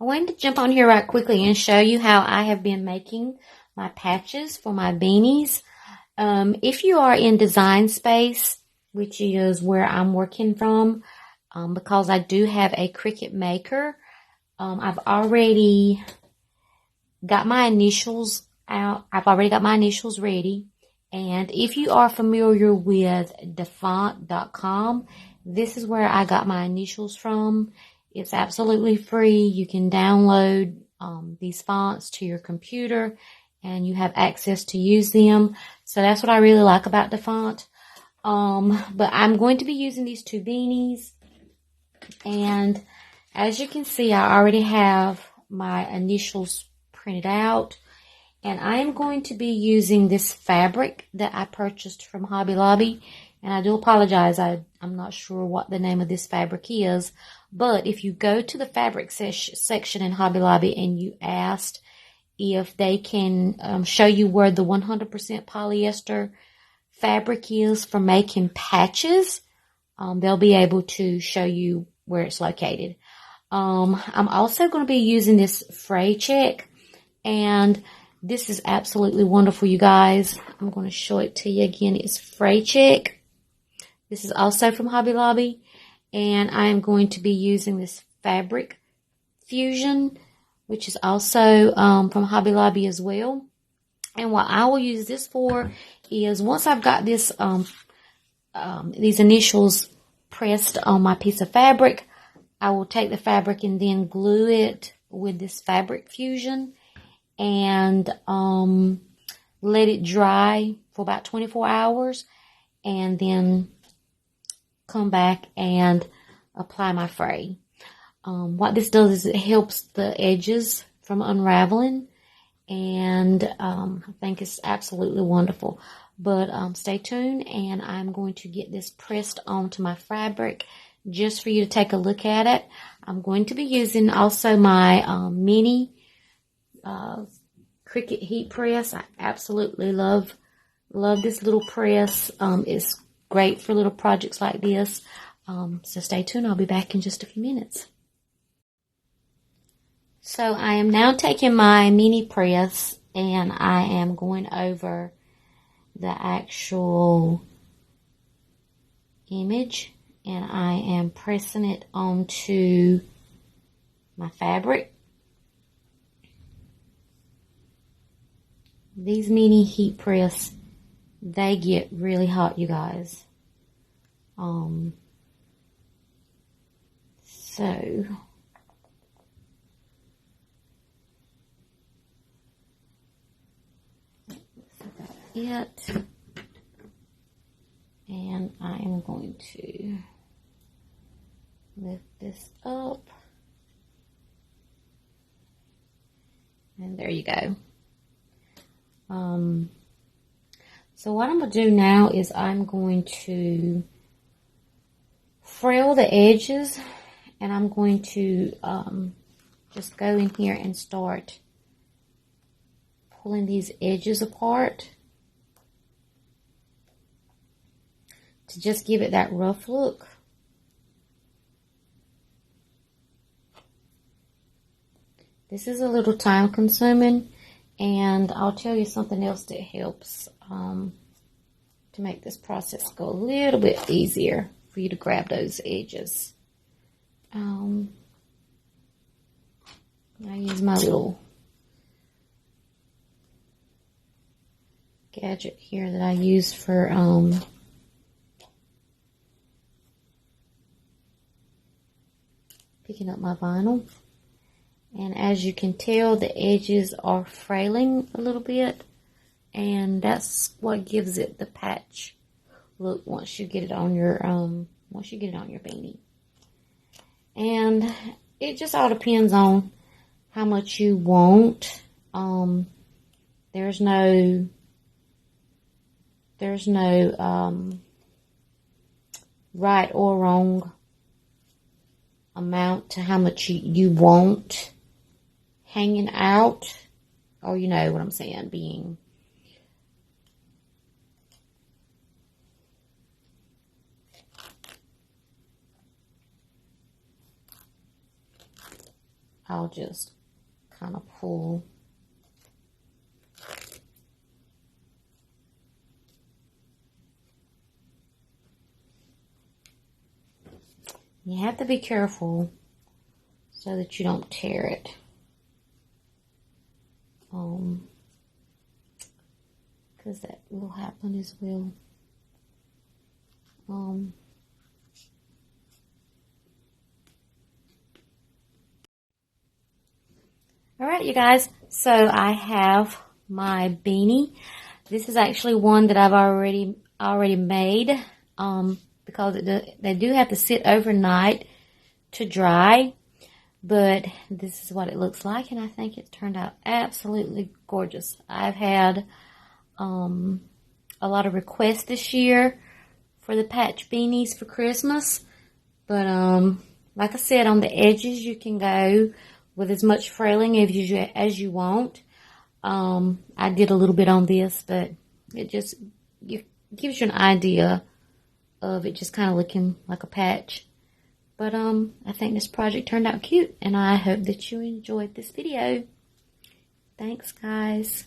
I wanted to jump on here right quickly and show you how I have been making my patches for my beanies. If you are in Design Space, which is where I'm working from, because I do have a Cricut Maker, I've already got my initials out. I've already got my initials ready. And if you are familiar with defont.com, this is where I got my initials from. It's absolutely free. You can download these fonts to your computer and you have access to use them. So that's what I really like about Defont. But I'm going to be using these two beanies. And as you can see, I already have my initials printed out. And I am going to be using this fabric that I purchased from Hobby Lobby. And I do apologize, I'm not sure what the name of this fabric is. But if you go to the fabric section in Hobby Lobby and you asked if they can show you where the 100% polyester fabric is for making patches, they'll be able to show you where it's located. I'm also going to be using this fray check, and this is absolutely wonderful, you guys. I'm going to show it to you again. It's fray check. This is also from Hobby Lobby, and I am going to be using this fabric fusion, which is also from Hobby Lobby as well. And what I will use this for is once I've got this these initials pressed on my piece of fabric, I will take the fabric and then glue it with this fabric fusion and let it dry for about 24 hours and then come back and apply my fray. What this does is it helps the edges from unraveling, and I think it's absolutely wonderful. But stay tuned, and I'm going to get this pressed onto my fabric just for you to take a look at it. I'm going to be using also my mini Cricut heat press. I absolutely love this little press. It's great for little projects like this. So stay tuned. I'll be back in just a few minutes. So I am now taking my mini press and I am going over the actual image and I am pressing it onto my fabric. These mini heat press, they get really hot, you guys. So it, and I am going to lift this up, and there you go. So what I'm going to do now is I'm going to frail the edges, and I'm going to just go in here and start pulling these edges apart to just give it that rough look. This is a little time consuming, and I'll tell you something else that helps to make this process go a little bit easier for you to grab those edges. I use my little gadget here that I use for picking up my vinyl. And as you can tell, the edges are frailing a little bit, and that's what gives it the patch look once you get it on your beanie. And it just all depends on how much you want. There's no right or wrong amount to how much you want hanging out, or you know what I'm saying, being I'll just kind of pull. You have to be careful so that you don't tear it. Because that will happen as well. Alright, you guys, so I have my beanie. This is actually one that I've already made, because they do have to sit overnight to dry, but this is what it looks like, and I think it turned out absolutely gorgeous. I've had a lot of requests this year for the patch beanies for Christmas, but like I said, on the edges you can go with as much frailing as you want. I did a little bit on this, but it just gives you an idea of it just kind of looking like a patch. But I think this project turned out cute, and I hope that you enjoyed this video. Thanks, guys.